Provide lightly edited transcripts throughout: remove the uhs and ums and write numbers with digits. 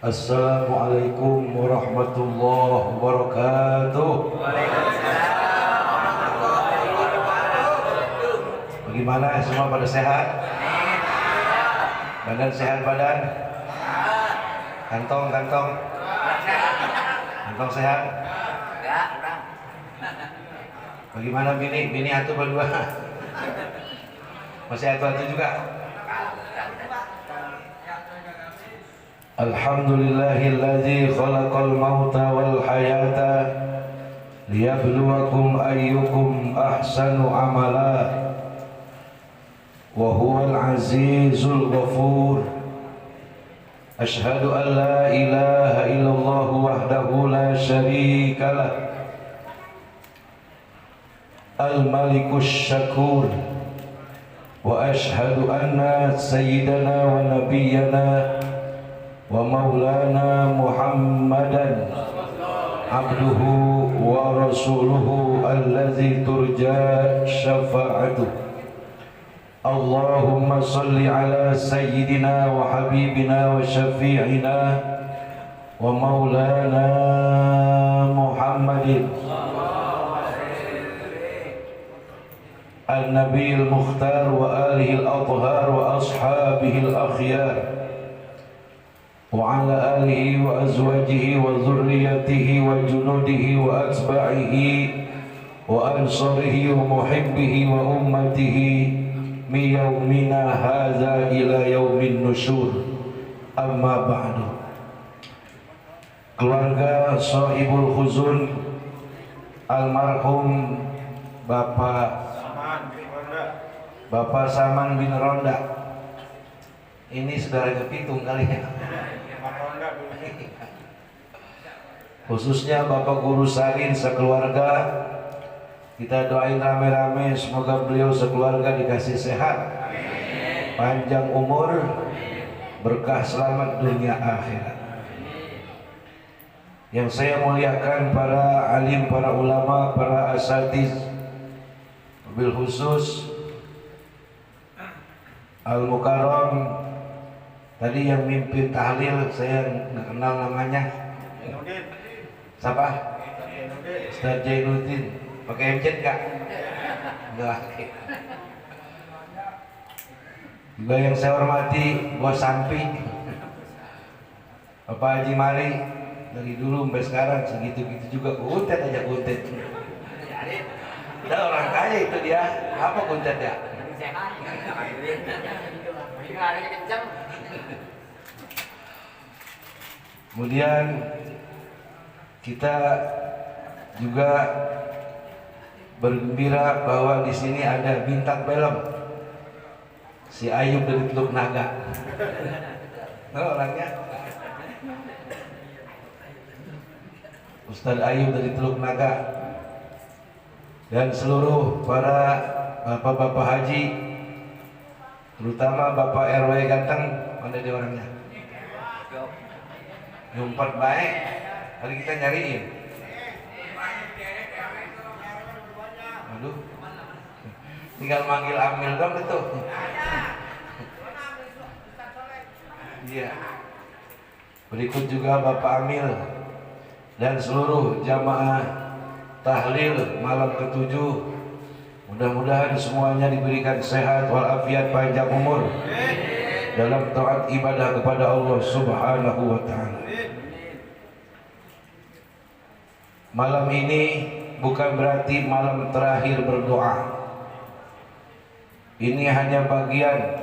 Assalamualaikum warahmatullahi wabarakatuh. Bagaimana semua pada sehat? Badan sehat badan? Kantong sehat? Bagaimana bini atuh berdua? Masih atu juga? Alhamdulillahilladzi khalaqal mauta wal hayata liyabluwakum ayyukum ahsanu amala wa huwal azizul ghafur. Ashhadu an la ilaha illallah wahdahu la syarika lah, al malikus syakur, wa ashhadu anna sayyidana wa nabiyyana wa maulana Muhammadan abduhu wa rasuluhu allazi turja syafa'atuh. Allahumma salli ala sayyidina wa habibina wa syafi'ina wa maulana Muhammadin al-nabiyil mukhtar wa alihi al-athhar wa ashabihi al-akhyar wa ala alihi wa azwajihi wa dhurriyyatihi wa junudihi wa atba'ihi wa ansarihi wa muhibbihi wa ummatihi min yaumina hadza ila yaumin nusyur. Amma ba'du. Keluarga sahibul khuzun almarhum Bapak Saman bin Ronda. Ini saudara kepitung kali ya. Khususnya Bapak Guru Salin sekeluarga, kita doain rame-rame semoga beliau sekeluarga dikasih sehat, panjang umur, berkah selamat dunia akhirat. Yang saya muliakan para alim, para ulama, para asatiz, wabil khusus Al-Mukarram tadi yang mimpin tahlil, saya nggak kenal namanya. Siapa? Ustaz Jainuddin. Pakai MZ nggak? Enggak. Juga yang saya hormati Bos Sampi, Bapak Haji Mari, dari dulu sampai sekarang segitu-gitu juga kuntet aja kuntet. Udah orang kaya itu dia. Apa kuntet ya? Kemudian kita juga bergembira bahwa di sini ada bintang film, si Ayub dari Teluk Naga. Tahu orangnya? Ustaz Ayub dari Teluk Naga dan seluruh para bapak-bapak haji, terutama Bapak RW ganteng. Mana dia orangnya? Nyumpet baik. Tadi kita nyariin. Aduh, tinggal manggil Amil dong itu. Iya. Berikut juga Bapak Amil dan seluruh jamaah tahlil malam ke-7. Mudah-mudahan semuanya diberikan sehat walafiat, panjang umur dalam taat ibadah kepada Allah Subhanahu wa taala. Malam ini bukan berarti malam terakhir berdoa. Ini hanya bagian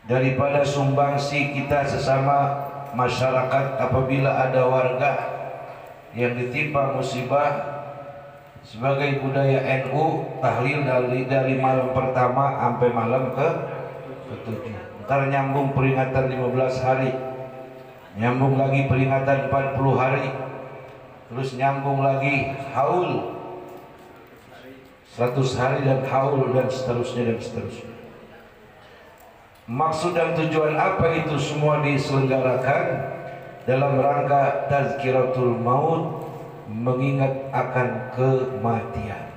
daripada sumbangsi kita sesama masyarakat apabila ada warga yang ditimpa musibah. Sebagai budaya NU, tahlil dari malam pertama sampai malam ke-7. Ntar nyambung peringatan 15 hari, nyambung lagi peringatan 40 hari, terus nyambung lagi haul 100 hari dan haul dan seterusnya. Maksud dan tujuan apa itu semua diselenggarakan? Dalam rangka tazkiratul maut, mengingat akan kematian.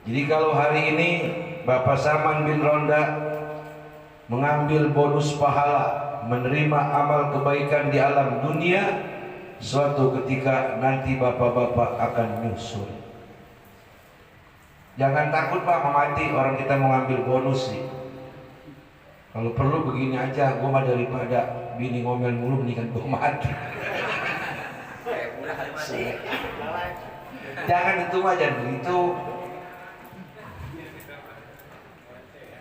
Jadi kalau hari ini Bapak Saman bin Ronda mengambil bonus pahala menerima amal kebaikan di alam dunia, suatu ketika nanti bapak-bapak akan nyusul. Jangan takut Pak mati, orang kita mau ngambil bonus sih. Kalau perlu begini aja, gue mah daripada bini ngomel mulu mendingan gue mati. Jangan itu mah, jangan begitu.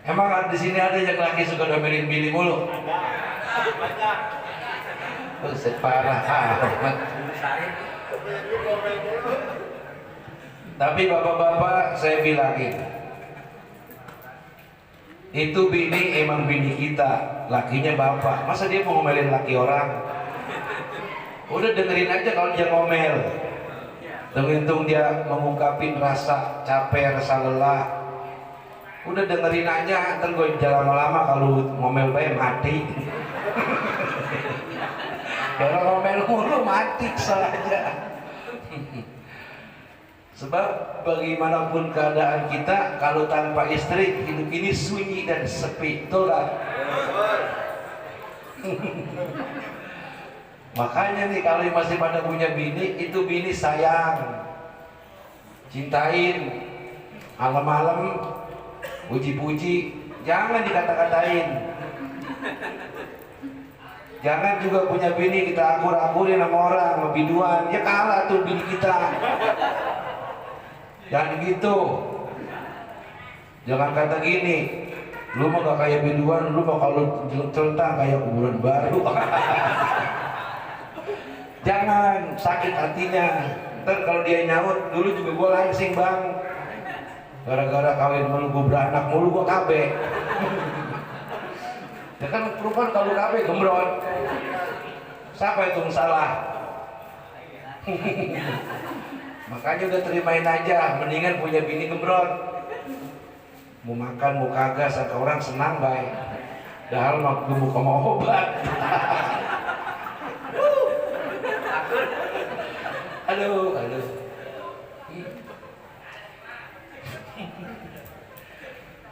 Emang di sini ada yang laki suka domelin bini mulu? Separah amat. Tapi bapak-bapak saya bilangin, itu bini emang bini kita, lakinya bapak. Masa dia mau ngomelin laki orang? Udah dengerin aja kalau dia ngomel. Tergantung dia mengungkapin rasa capek, rasa lelah. Udah dengerin aja, ntar gue jalan lama-lama kalau ngomel baik mati. Kalau ngomel mulu mati saja. Sebab bagaimanapun keadaan kita, kalau tanpa istri hidup ini sunyi dan sepi, betul kan? Makanya nih kalau masih pada punya bini, itu bini sayang, cintain, malam-malam puji-puji, jangan dikata-katain. Jangan juga punya bini kita akur-akurin sama orang, sama biduan, ya kalah tuh bini kita. Jangan gitu. Jangan kata gini, lu mau gak kayak biduan, lu mau kalau celentang kayak kuburan baru. Jangan, sakit hatinya. Ntar kalau dia nyaut, dulu juga gue langsing bang, gara-gara kawin mulu gue beranak mulu gue kabe. Ya kan perempuan kalau kabe gembrot, siapa itu salah? Makanya udah terimain aja, mendingan punya bini gembrot. Mau makan mau kagak, sangka orang senang baik. Dahal mah gemuk sama obat. Aduh.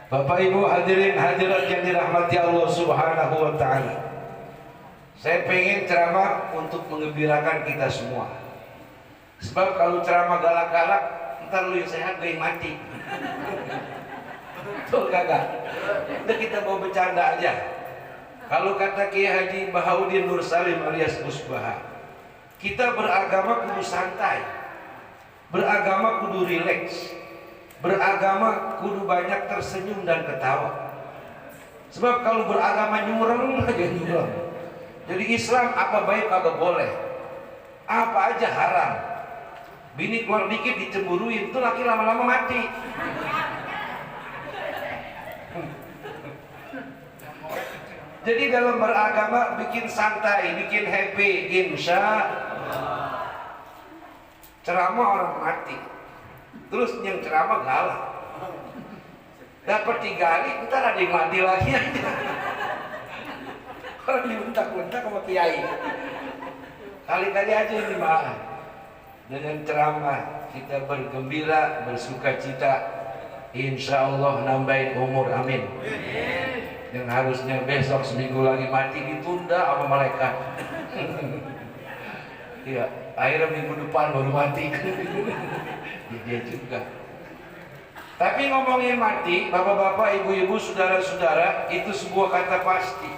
Bapak Ibu hadirin hadirat yang dirahmati Allah Subhanahu wa taala. Saya pengen ceramah untuk mengembirakan kita semua. Sebab kalau ceramah galak-galak, ntar lu yang sehat gue yang mati. Betul kagak? Udah kita mau bercanda aja. Kalau kata Kiai Haji Bahaudin Nur Salim alias Usbaha, kita beragama kudu santai, beragama kudu rileks, beragama kudu banyak tersenyum dan ketawa. Sebab kalau beragama nyureng aja nyureng. Jadi Islam apa baik kagak boleh, apa aja haram. Bini keluar dikit dicemburuin, tuh laki lama-lama mati. Jadi dalam beragama bikin santai, bikin happy, insya Allah. Ceramah orang mati, terus yang ceramah galak. Dapat 3 hari, ntar ada yang mati lagi aja. Orang dibentak-bentak sama kiai. Kali-kali aja ini mah. Dengan ceramah kita bergembira, bersuka cita, insya Allah nambahin umur, amin. Yang harusnya besok seminggu lagi mati ditunda sama malaikat. Iya, akhirnya minggu depan baru mati. Dia juga. Tapi ngomongin mati, bapak-bapak, ibu-ibu, saudara-saudara, itu sebuah kata pasti.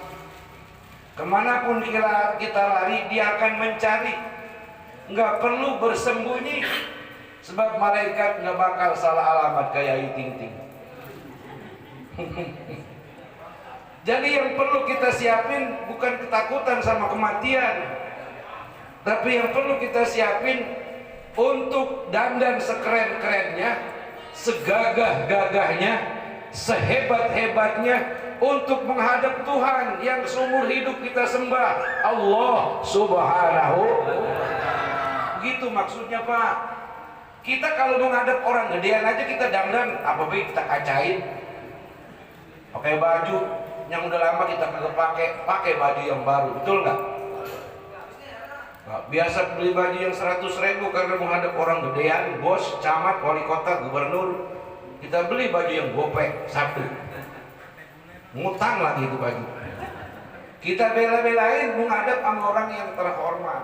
Kemanapun kita lari, dia akan mencari. Nggak perlu bersembunyi, sebab malaikat nggak bakal salah alamat kayak Ayu Ting Ting. Jadi yang perlu kita siapin bukan ketakutan sama kematian, tapi yang perlu kita siapin untuk dandan sekeren-kerennya, segagah-gagahnya, sehebat-hebatnya untuk menghadap Tuhan yang seumur hidup kita sembah, Allah Subhanahu wa ta'ala. Begitu maksudnya Pak. Kita kalau menghadap orang gedean aja kita dandan, apa baik kita kacain, pakai baju yang udah lama kita kagak pakai baju yang baru, betul nggak? Biasa beli baju yang 100.000 karena menghadap orang gedean, bos, camat, wali kota, gubernur, kita beli baju yang gopek satu, ngutang lagi itu baju. Kita bela-belain menghadap sama orang yang terhormat.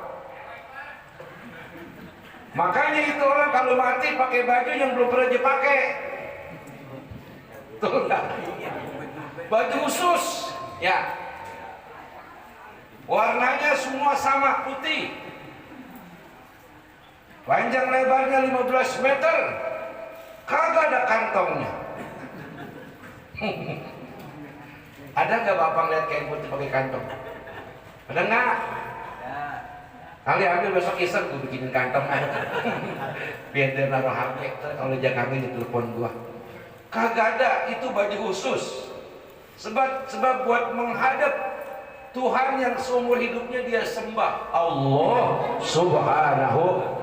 Makanya itu orang kalau mati pakai baju yang belum pernah dipakai. Betul nggak? Baju khusus, ya. Warnanya semua sama, putih. Panjang lebarnya 15 meter. Kagak ada kantongnya. Ada nggak bapak lihat kain putih pakai kantong? Ada nggak? Kali ambil besok iseng gue bikinin kantong. Biar dia naruh HP. Kalau dia kangen di telepon gua. Kagak ada, itu baju khusus. Sebab buat menghadap Tuhan yang seumur hidupnya dia sembah, Allah Subhanahu.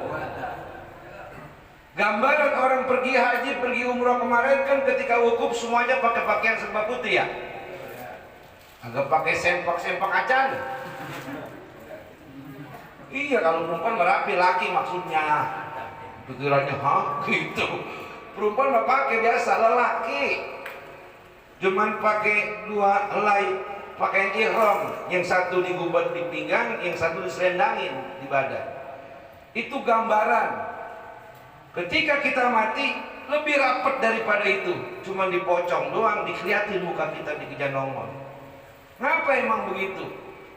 Gambaran orang pergi haji, pergi umroh kemarin kan ketika wukuf semuanya pakai pakaian serba putih ya. Agak pakai sempak-sempak acan. Iya, kalau perempuan merapi, laki maksudnya. Pikirannya hah gitu. Perempuan mah pakai biasa, lelaki cuman pakai 2 helai pakaian ihram, yang satu digubat di pinggang, yang satu diselendangin di badan. Itu gambaran. Ketika kita mati lebih rapat daripada itu, cuma dipocong doang, dikeliatin muka kita dikejar nongol. Ngapa emang begitu?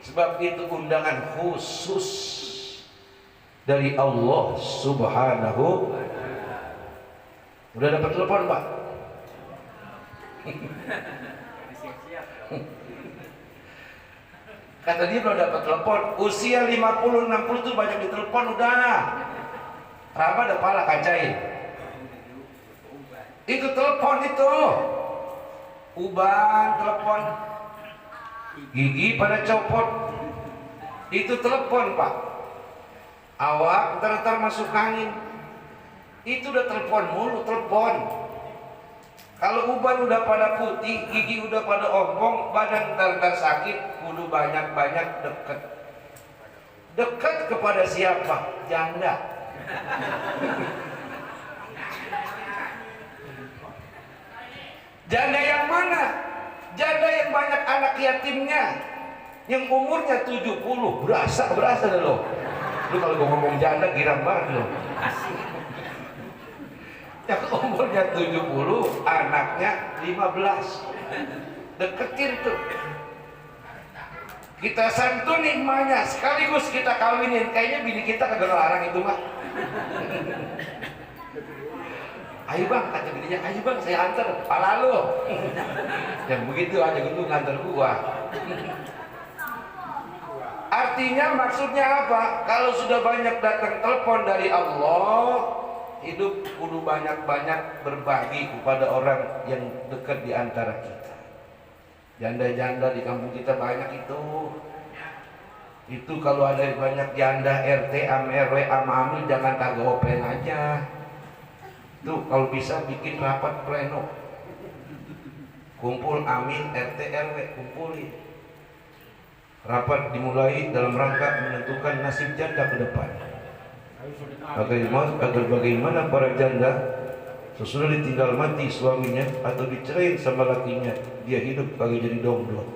Sebab itu undangan khusus dari Allah Subhanahu. Udah dapat telepon, Pak? Kata dia belum dapat telepon. Usia 50-60 tuh banyak ditelepon udah. Rama ada pala kacain. Itu telepon itu. Uban telepon. Gigi pada copot. Itu telepon, Pak. Awak ntar masuk angin. Itu udah telepon mulu, telepon. Kalau uban udah pada putih, gigi udah pada ompong, badan ntar sakit, kudu banyak-banyak deket. Dekat kepada siapa? Janda. Janda yang mana? Janda yang banyak anak yatimnya, yang umurnya 70. Berasa dah lo. Lu kalau gua ngomong janda girang banget lo. Yang umurnya 70, anaknya 15. Deketin tuh. Kita santuni emaknya, sekaligus kita kawinin. Kayaknya bini kita kagak ngelarang itu, Mak. Ayo bang, kata bininya, ayo bang saya antar, pala lu. Yang begitu aja gitu ngantar gua. Artinya maksudnya apa? Kalau sudah banyak datang telepon dari Allah, hidup kudu banyak-banyak berbagi kepada orang yang dekat di antara kita. Janda-janda di kampung kita banyak itu. Itu kalau ada banyak janda RT, RW, amil jangan kagak open aja. Tuh kalau bisa bikin rapat pleno. Kumpul amil RT, RW, kumpulin. Rapat dimulai dalam rangka menentukan nasib janda ke depan. Bagaimana para janda sesudah ditinggal mati suaminya atau dicerai sama lakinya, dia hidup kagak jadi domblot.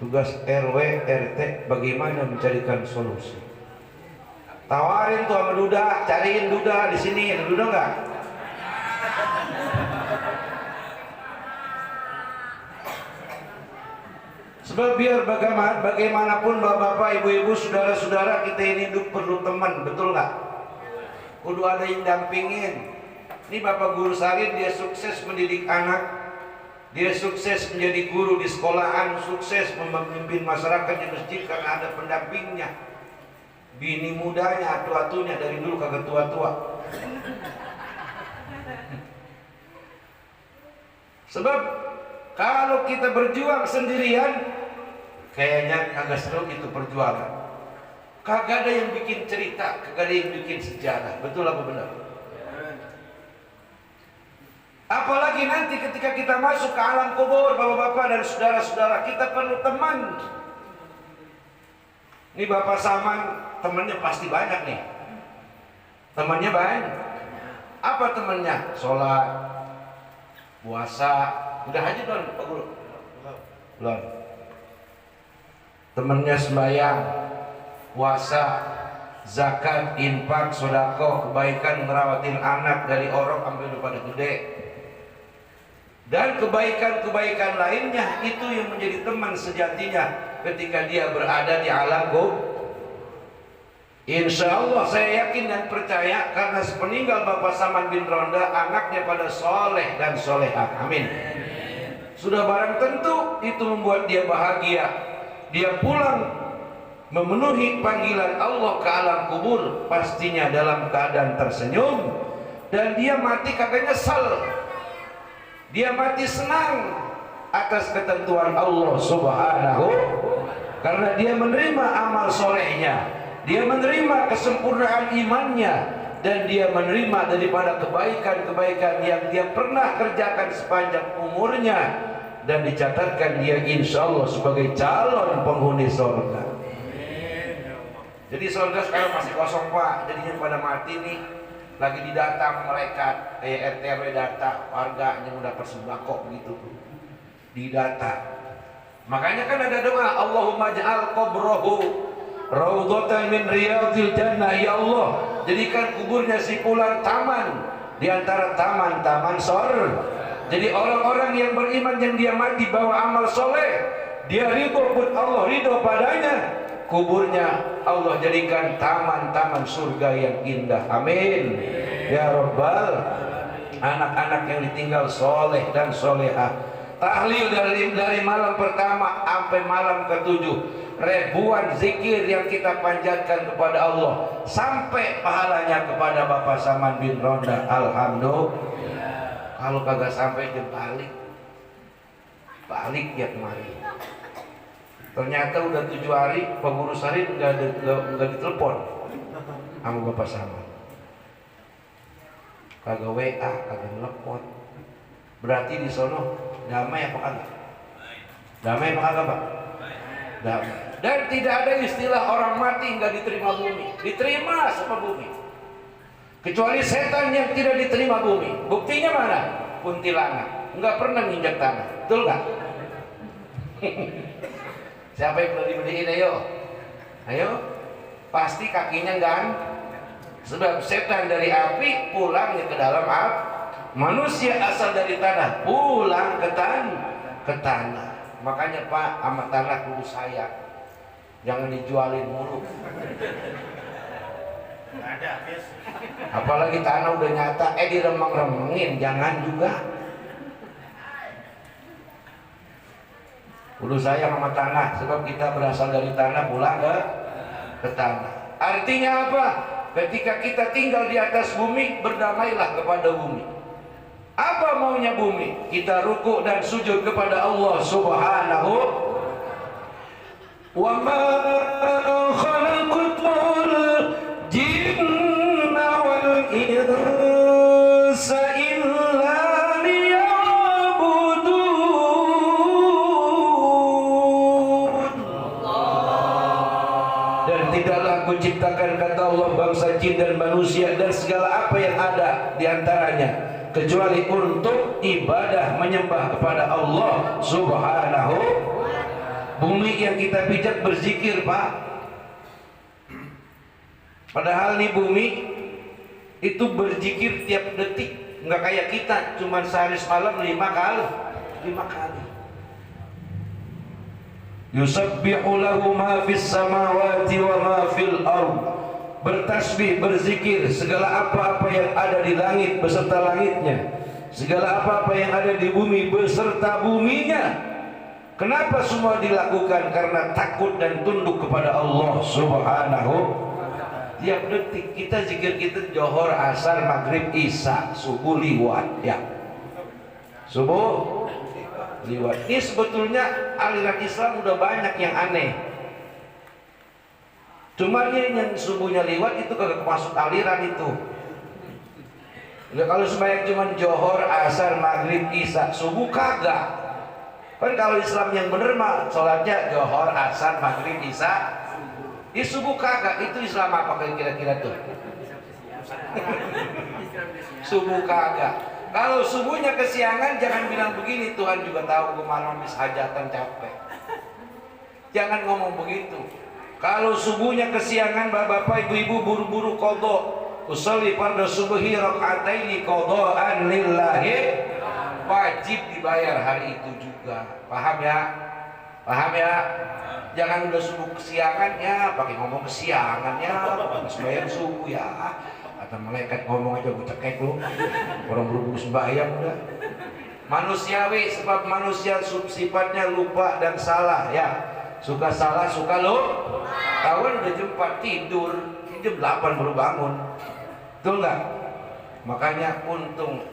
Tugas RW, RT bagaimana mencarikan solusi. Tawarin tuh sama duda, cariin duda di sini, ada duda nggak? Sebab biar bagaimanapun bapak-bapak, ibu-ibu, saudara-saudara, kita ini hidup perlu teman, betul nggak? Kudu ada yang dampingin. Ini Bapak Guru Salim, dia sukses mendidik anak, dia sukses menjadi guru di sekolahan, sukses memimpin masyarakat di masjid karena ada pendampingnya. Bini mudanya, atu-atunya dari dulu kagak tua-tua. Sebab kalau kita berjuang sendirian, kayaknya kagak seru itu perjuangan. Kagak ada yang bikin cerita, kagak ada yang bikin sejarah. Betul apa benar? Apalagi nanti ketika kita masuk ke alam kubur, bapak-bapak dan saudara-saudara, kita perlu teman. Ini Bapak Saman, temannya pasti banyak nih. Temannya banyak. Apa temannya? Sholat, puasa. Udah haji belum, Pak Guru? Belum. temennya sembahyang, puasa, zakat, infak, sedekah, kebaikan ngerawatin anak dari orang sampai udah pada gede, dan kebaikan-kebaikan lainnya, itu yang menjadi teman sejatinya ketika dia berada di alam kubur. Insya Allah saya yakin dan percaya, karena sepeninggal Bapak Saman bin Ronda, anaknya pada soleh dan solehah. Amin. Sudah barang tentu itu membuat dia bahagia. Dia pulang memenuhi panggilan Allah ke alam kubur pastinya dalam keadaan tersenyum, dan dia mati kagak nyesal. Dia mati senang atas ketentuan Allah Subhanahu, karena dia menerima amal solehnya, dia menerima kesempurnaan imannya, dan dia menerima daripada kebaikan-kebaikan yang dia pernah kerjakan sepanjang umurnya, dan dicatatkan dia insya Allah sebagai calon penghuni surga. Jadi surga sekarang masih kosong Pak, jadinya pada mati nih, lagi didata malaikat, kayak RT RW data warganya udah persembako gitu, didata. Makanya kan ada doa, Allahumma ja'al qabrahu raudhatan min riyadil jannah. Ya Allah, jadikan kuburnya si fulan taman di antara taman-taman surga. Jadi orang-orang yang beriman yang dia mati bawa amal soleh, dia ridho pun Allah ridho padanya, kuburnya Allah jadikan taman-taman surga yang indah. Amin ya Rabbal. Anak-anak yang ditinggal soleh dan solehah, tahlil dari malam pertama sampai malam ketujuh, ribuan zikir yang kita panjatkan kepada Allah, sampai pahalanya kepada Bapak Saman bin Ronda. Alhamdulillah. Kalau kagak sampai dia balik ya kemari. Ternyata udah 7 hari pengurus hari nggak ditelepon sama Bapak Saman, kagak WA, kagak telepon. Berarti di sono damai apa kagak? Damai apa kagak Pak? Damai. Dan tidak ada istilah orang mati nggak diterima bumi, diterima sama bumi. Kecuali setan yang tidak diterima bumi. Buktinya mana? Kuntilanak nggak pernah nginjak tanah, betul nggak? Siapa yang belum dibeliin? Ayo, pasti kakinya gan. Sebab setan dari api pulangnya ke dalam api. Manusia asal dari tanah pulang ke tanah. Makanya Pak, sama tanah kudu sayang, jangan dijualin mulu. Apalagi tanah udah nyata, diremeng-remengin, jangan juga. Kudu sayang sama tanah, sebab kita berasal dari tanah, pulang ke tanah. Artinya apa? Ketika kita tinggal di atas bumi, berdamailah kepada bumi. Apa maunya bumi? Kita ruku dan sujud kepada Allah Subhanahu. Wa ma khalaqtul jinna wal insa illa liya'budun. Dan tidaklah aku ciptakan, kata Allah, bangsa jin dan manusia dan segala apa yang ada di antaranya kecuali untuk ibadah menyembah kepada Allah Subhanahu. Bumi yang kita pijak berzikir Pak, padahal nih bumi itu berzikir tiap detik, nggak kayak kita cuman sehari semalam 5 kali. Yusabbihu lahu ma fis samawati wa ma fil ardh. Bertasbih, berzikir segala apa-apa yang ada di langit beserta langitnya, segala apa-apa yang ada di bumi beserta buminya. Kenapa semua dilakukan? Karena takut dan tunduk kepada Allah Subhanahu. Tiap detik kita zikir, kita johor, asar, maghrib, isya, subuh, liwat ya. Subuh, liwat. Ini sebetulnya aliran Islam udah banyak yang aneh. Cuma yang subuhnya liwat itu kagak masuk aliran itu. Ya, kalau sembahyang cuma johor, asar, maghrib, isya, subuh kagak. Kan kalau Islam yang bener mah sholatnya johor, asar, maghrib, isya, subuh kagak. Itu Islam apa kira-kira tuh? Subuh kagak. Kalau subuhnya kesiangan jangan bilang begini, Tuhan juga tahu gue malam habis hajatan capek. Jangan ngomong begitu. Kalau subuhnya kesiangan, bapak ibu-ibu buru-buru qadha. Usolli fardhu subhi raka'ataini qadha'an lillahi, wajib dibayar hari itu juga. Paham ya? Paham ya? Jangan udah subuh kesiangan ya, pakai ngomong kesiangan ya, sembahyang subuh ya. Kata malaikat ngomong aja gue cekek lu. Orang buru-buru sembahyang udah. Manusiawi, sebab manusia sifatnya lupa dan salah ya. Suka salah, suka lupa. Kawan udah jam 4 tidur, jam 8 baru bangun. Betul nggak? Makanya untung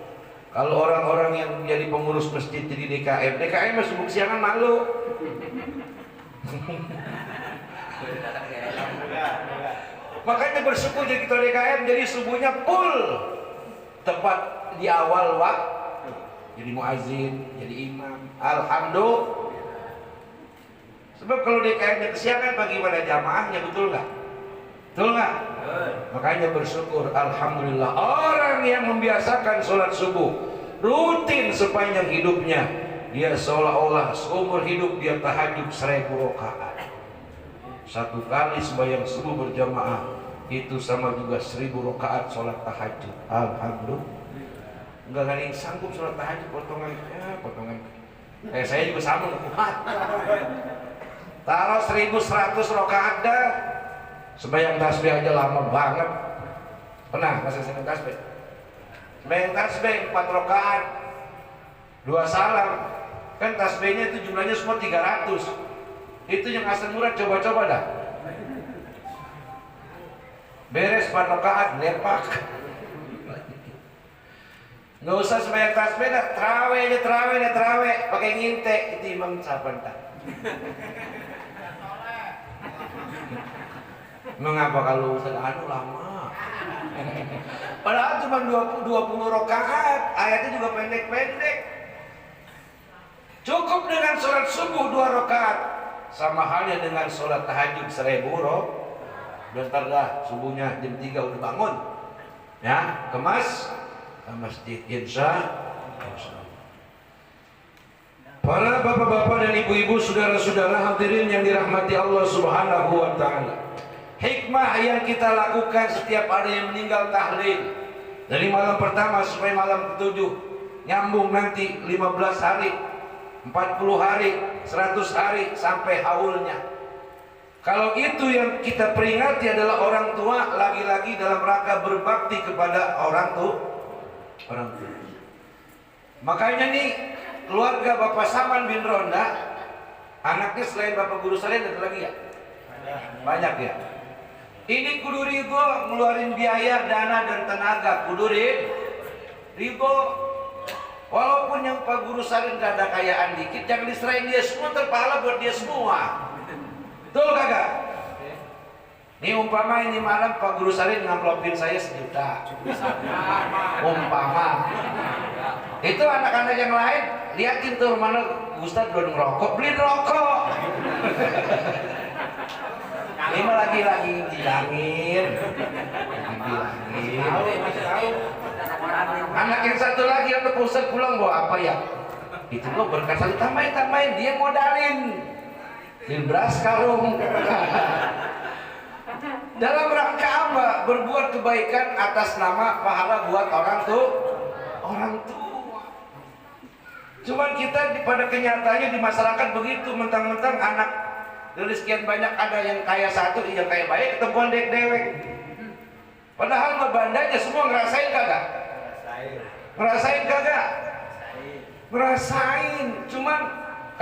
kalau orang-orang yang jadi pengurus masjid di DKM subuh kesiangan malu. Makanya bersyukur jadi ketua DKM, jadi subuhnya full tepat di awal waktu, jadi muazin, jadi imam. Alhamdulillah. Sebab kalau DKM-nya kesiangan bagaimana jamaahnya, betul nggak? Betul nggak? Makanya bersyukur, alhamdulillah. Orang yang membiasakan sholat subuh rutin sepanjang hidupnya, dia seolah-olah seumur hidup dia tahajud 1000 rakaat. Satu kali sembahyang subuh berjamaah itu sama juga 1000 rakaat sholat tahajud. Alhamdulillah. Enggak ada yang sanggup sholat tahajud potongan, ya potongan. Saya juga sama kuat. Taruh 1100 rakaat dah. Sembahyang tasbih aja lama banget. Pernah masa sembahyang tasbih? Sembahyang tasbih 4 rakaat, 2 salam. Kan tasbihnya itu jumlahnya semua 300. Itu yang asal murad, coba-coba dah. Beres 4 rakaat, lepak. Nggak usah sembahyang tasbih dah, terawih. Pakai nginte, itu imam saban tak. Mengapa kalau Ustaz anu lama? Padahal cuma 20 rakaat, ayatnya juga pendek-pendek. Cukup dengan sholat subuh 2 rakaat, sama halnya dengan sholat tahajud 1000 rakaat. Bentar dah, subuhnya jam 3 udah bangun, ya kemas ke masjid, insya Allah. Para bapak-bapak dan ibu-ibu, saudara-saudara hadirin yang dirahmati Allah Subhanahu wa Ta'ala, hikmah yang kita lakukan setiap ada yang meninggal tahlil dari malam pertama sampai malam ke-7, nyambung nanti 15 hari, 40 hari, 100 hari sampai haulnya. Kalau itu yang kita peringati adalah orang tua, lagi-lagi dalam rangka berbakti kepada orang tua. Makanya nih keluarga Bapak Saman bin Ronda, anaknya selain Bapak Guru Saleh ada lagi ya? Banyak ya? Ini kudu ridho ngeluarin biaya, dana dan tenaga, kudu ridho. Walaupun yang Pak Guru Saleh gak ada kayaan dikit, jangan diserahin dia semua, terpahala buat dia semua. Betul kagak? Ini umpama ini malam Pak Guru Saleh ngamplopin saya 1 juta. Umpama. Itu anak-anak yang lain liatin tuh mana Ustaz udah ngerokok, beli rokok. Ini mah lagi dibilangin. Anak yang satu lagi yang Ustaz pulang bawa apa ya? Itu kok berkat satu tambahin, dia modalin. Beli beras karung. Dalam rangka apa? Berbuat kebaikan atas nama pahala buat orang tua. Cuman kita pada kenyataannya di masyarakat begitu, mentang-mentang anak dari sekian banyak ada yang kaya satu, yang kaya baik, ketemuan dewek. Padahal bandanya semua ngerasain kagak? Ngerasain kagak? Ngerasain. Cuman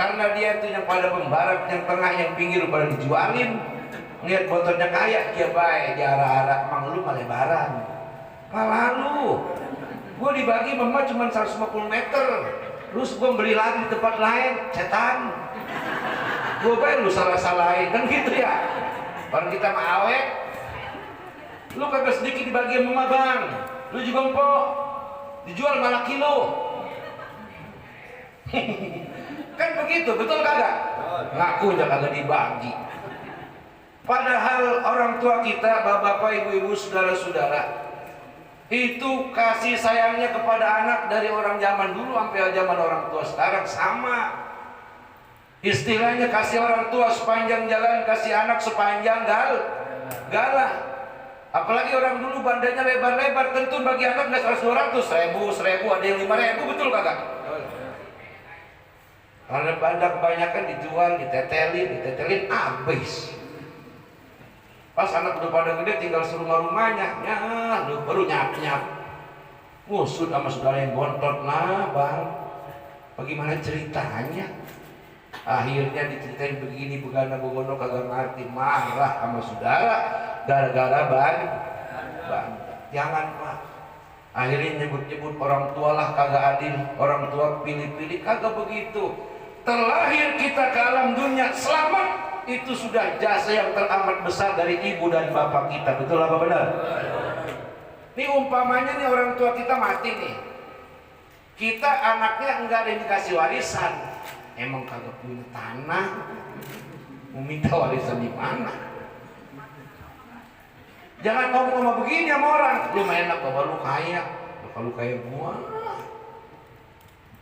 karena dia itu yang pada pembarap, yang tengah, yang pinggir pada dijualin. Ngeliat motornya kaya, dia baik, dia arah-arah, mang lu malebaran. Lalu gue dibagi mama cuma 150 meter. Terus gue beli lagi di tempat lain, setan. Gue bayar lu salah-salahin, kan gitu ya. Orang kita mah awet, lu kagak sedikit dibagi sama bang, lu juga empok, dijual malah kilo. Kan begitu, betul kagak? Ngaku aja kagak dibagi. Padahal orang tua kita, bapak, ibu-ibu, saudara-saudara, itu kasih sayangnya kepada anak dari orang zaman dulu sampai zaman orang tua sekarang sama. Istilahnya kasih orang tua sepanjang jalan, kasih anak sepanjang galah. Apalagi orang dulu bandanya lebar-lebar, tentu bagi anak nggak 100, 200, 1000, ada yang 5000, betul kagak? Karena banda kebanyakan dijual, ditetelin habis. Pas anak udah pada gede, tinggal serumah-rumahnya, lu baru nyap-nyap. Ngusut sama saudara yang bontot, nah bang, bagaimana ceritanya? Akhirnya diceritain begini, begana, begono, kagak ngerti, marah sama saudara, gara-gara banda. Jangan pak. Akhirnya nyebut-nyebut orang tua lah kagak adil, orang tua pilih-pilih, kagak begitu. Terlahir kita ke alam dunia selamat, itu sudah jasa yang teramat besar dari ibu dan bapak kita. Betul apa benar? Ini umpamanya nih orang tua kita mati nih, kita anaknya enggak ada yang dikasih warisan, emang kagak punya tanah, mau minta warisan di mana? Jangan ngomong begini sama orang, lu main enak bapak lu kaya, bapak lu kaya gua.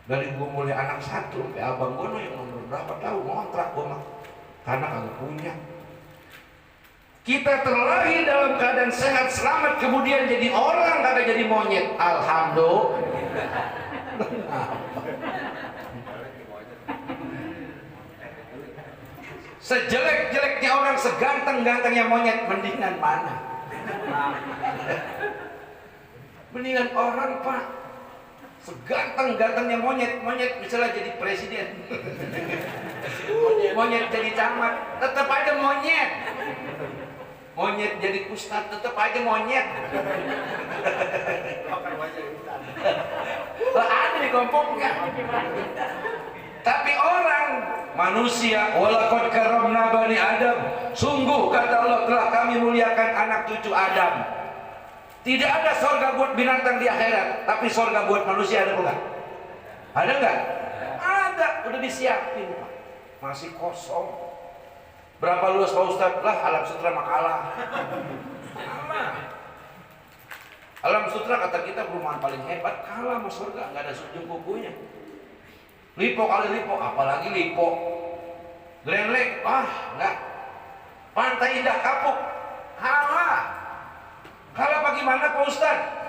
Dari gua mulai anak 1 sampai abang gua yang nomor berapa tahu ngontrak gua mah, karena kagak punya. Kita terlahir dalam keadaan sehat selamat, kemudian jadi orang, kagak jadi monyet. Alhamdulillah. Sejelek-jeleknya orang, seganteng-gantengnya monyet, mendingan mana? Mendingan orang pak, seganteng-gantengnya monyet misalnya jadi presiden, monyet jadi camat, tetap aja monyet. Monyet jadi ustad, tetap aja monyet. Ada di kelompoknya. Tapi orang manusia, walaqad karramna bani Adam, sungguh kata Allah telah kami muliakan anak cucu Adam. Tidak ada surga buat binatang di akhirat, tapi surga buat manusia ada enggak? Ada enggak? Ada, udah disiapin Pak. Masih kosong. Berapa luas Pak Ustadz? Lah alam sutra makalah. Alam sutra kata kita perumahan paling hebat, kalah sama surga, nggak ada sujud kukunya. Lipo kali lipo, apalagi lipo. Grand Lake, enggak. Pantai Indah Kapuk, kalah. Kalah bagaimana Pak Ustaz?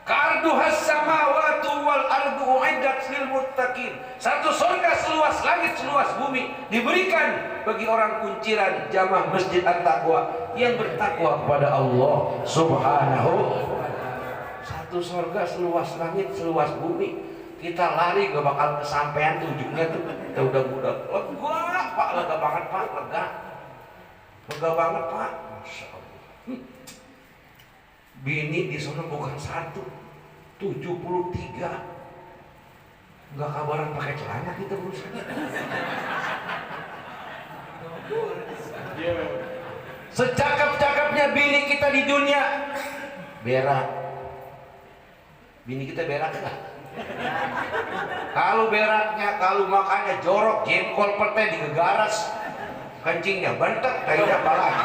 Karduhas samawati wal ardu uiddat lil muttaqin. Satu surga seluas langit, seluas bumi diberikan bagi orang kunciran jamaah Masjid At-Taqwa yang bertakwa kepada Allah Subhanahu. Satu surga seluas langit, seluas bumi. Kita lari gak bakal kesampaian ujungnya tuh. Kita udah lega Pak, lega banget Pak, lega banget Pak. Masya Allah. Bini di sana bukan 1, 73. Nggak kabaran pakai celana kita berusaha. Secakap-cakapnya bini kita di dunia, berak. Bini kita berak enggak? Kalau beraknya, kalau makannya jorok, jengkol pete digegaras, kencingnya bentek, kayaknya apa lagi?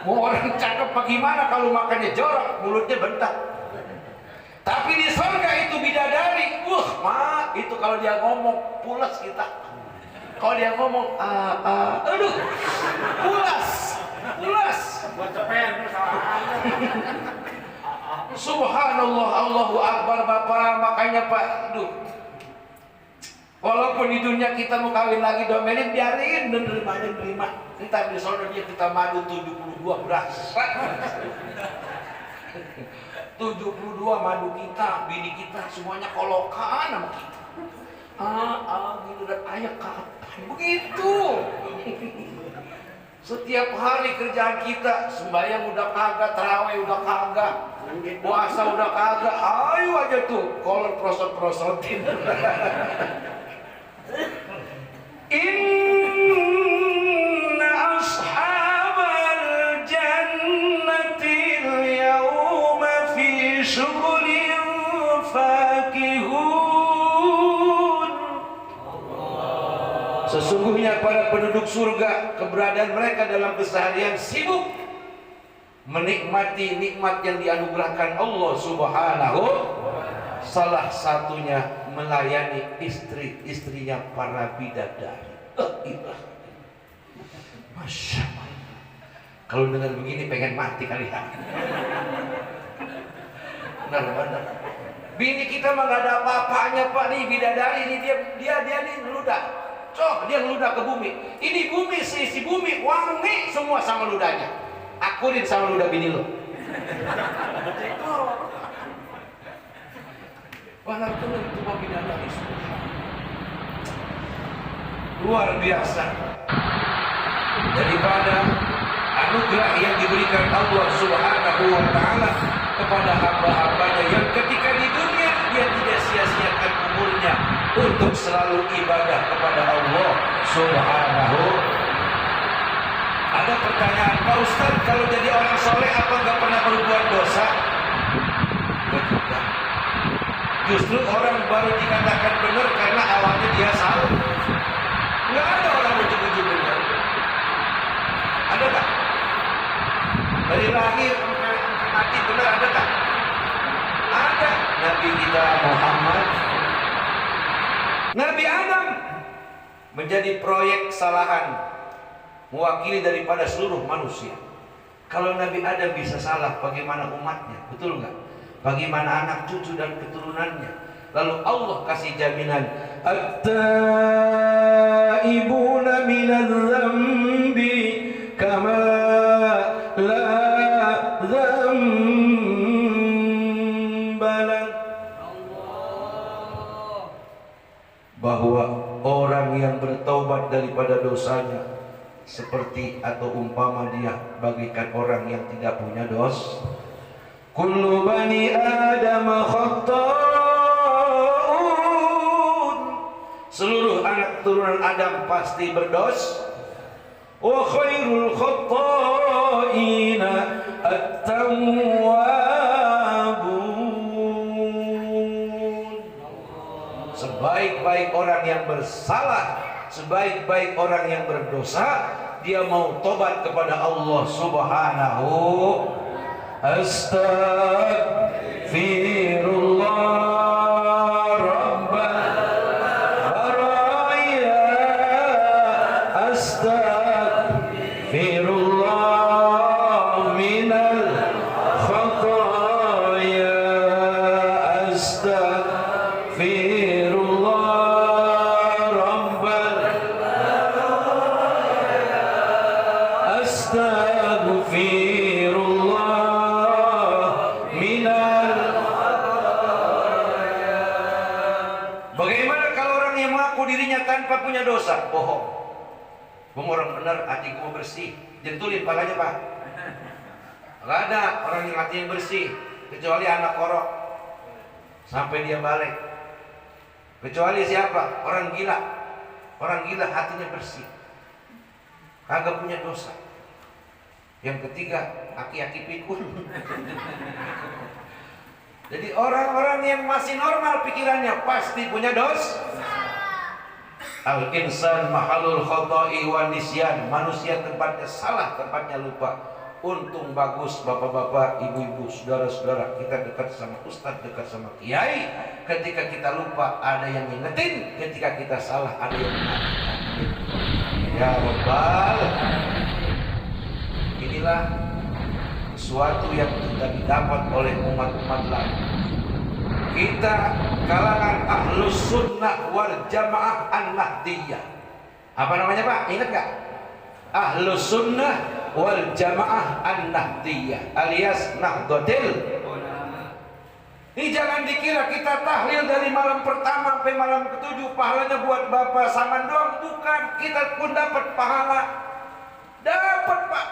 Mau orang cakep bagaimana kalau makannya jorok, mulutnya bentak. Tapi di surga itu bidadari, itu kalau dia ngomong pulas kita. Kalau dia ngomong, aduh, pulas. Subhanallah, Allahu Akbar Bapak, makanya Pak, walaupun di dunia kita mau kawin lagi domelin, biarin dan nerima. Entar di sana dia kita madu 72 beras. 72 madu kita, bini kita semuanya kolokan sama kita. Gitu dan ayah kapan begitu. Setiap hari kerjaan kita, sembahyang udah kagak, tarawih udah kagak, puasa udah kagak, ayo aja tuh kolor prosot-prosotin. Inna ashabal jannati al-yawma fi syughulin fakihun. Sesungguhnya para penduduk surga, keberadaan mereka dalam keseharian sibuk menikmati nikmat yang dianugerahkan Allah Subhanahu. Salah satunya melayani istri-istrinya para bidadari. Masya Allah. Kalau dengar begini pengen mati kali ya. Benar-benar. Bini kita mah gak ada apa-apanya Pak, nih bidadari ini dia nih ngeludah. Cok, dia ngeludah ke bumi. Ini bumi, seisi bumi wangi semua sama ludahnya. Akurin sama ludah bini lo. Walaupun itu mau bidadari luar biasa. Daripada anugerah yang diberikan Allah Subhanahu wa Ta'ala kepada hamba-hambanya yang ketika di dunia dia tidak sia-siakan umurnya untuk selalu ibadah kepada Allah Subhanahu. Ada pertanyaan, Pak Ustaz, kalau jadi orang soleh apa nggak pernah berbuat dosa? Tidak. Justru orang baru dikatakan benar karena awalnya dia salah. Nggak ada orang ujung-ujung benar. Ada tak? Dari lahir sampai mati benar ada tak? Ada. Nabi kita Muhammad, Nabi Adam menjadi proyek kesalahan, mewakili daripada seluruh manusia. Kalau Nabi Adam bisa salah, bagaimana umatnya? Betul nggak? Bagaimana anak cucu dan keturunannya? Lalu Allah kasih jaminan, at-taibuna minadz-dzambi kama la dzambalan. Bahwa orang yang bertaubat daripada dosanya seperti atau umpama dia bagaikan orang yang tidak punya dosa. Kullu bani Adam khata'un. Seluruh anak turunan Adam pasti berdosa. Wa khairul khata'ina at-tawwabun. Sebaik-baik orang yang bersalah, sebaik-baik orang yang berdosa, dia mau tobat kepada Allah Subhanahu. Astaghfirullah rabbal baraya, astaghfirullah minal khataya, astaghfirullah rabbal baraya, astaghfirullah. Bagaimana kalau orang yang mengaku dirinya tanpa punya dosa? Bohong. Orang benar, hatiku mau bersih. Jentulin palanya Pak. Gak ada orang yang hatinya bersih kecuali anak korok sampai dia balik. Kecuali siapa? Orang gila. Orang gila hatinya bersih, kagak punya dosa. Yang ketiga, aki-aki pikun. Jadi orang-orang yang masih normal pikirannya pasti punya dosa. Al-insan mahalul khata'i wa nisyan. Manusia tempatnya salah, tempatnya lupa. Untung bagus bapak-bapak, ibu-ibu, saudara-saudara, kita dekat sama ustadz, dekat sama kiai. Ketika kita lupa ada yang ngingetin, ketika kita salah ada yang mengingatkan. Ya Rabbal. Inilah sesuatu yang tidak didapat oleh umat-umat lain. Kita kalangan ahlus sunnah wal jamaah an-nahdiyah. Apa namanya Pak? Ingat gak? Ahlus sunnah wal jamaah an-nahdiyah alias Nahdlatul. Ini jangan dikira kita tahlil dari malam pertama sampai malam ketujuh pahalanya buat Bapak Saman doang. Bukan, kita pun dapat pahala. Dapat Pak.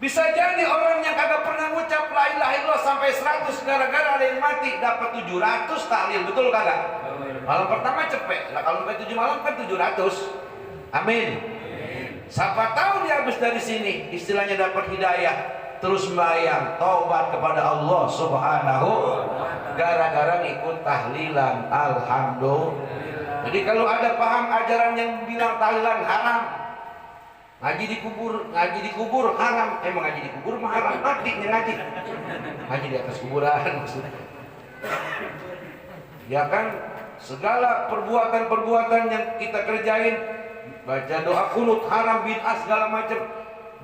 Bisa jadi orang yang kagak pernah ngucap la ilaha illallah sampai 100 gara-gara ada yang mati dapat 700 tahlil, betul kagak? Malam pertama cepet, nah kalau sampai 7 malam kan 700. Amin. Siapa tahu dia habis dari sini istilahnya dapat hidayah, terus sembahyang, taubat kepada Allah Subhanahu gara-gara ngikut tahlilan. Alhamdulillah. Jadi kalau ada paham ajaran yang bilang tahlilan haram, ngaji di kubur haram. Emang ngaji di kubur mah haram, mati ngaji di atas kuburan maksudnya. Ya kan, segala perbuatan-perbuatan yang kita kerjain, baca doa kunut, haram, bid'ah, segala macam,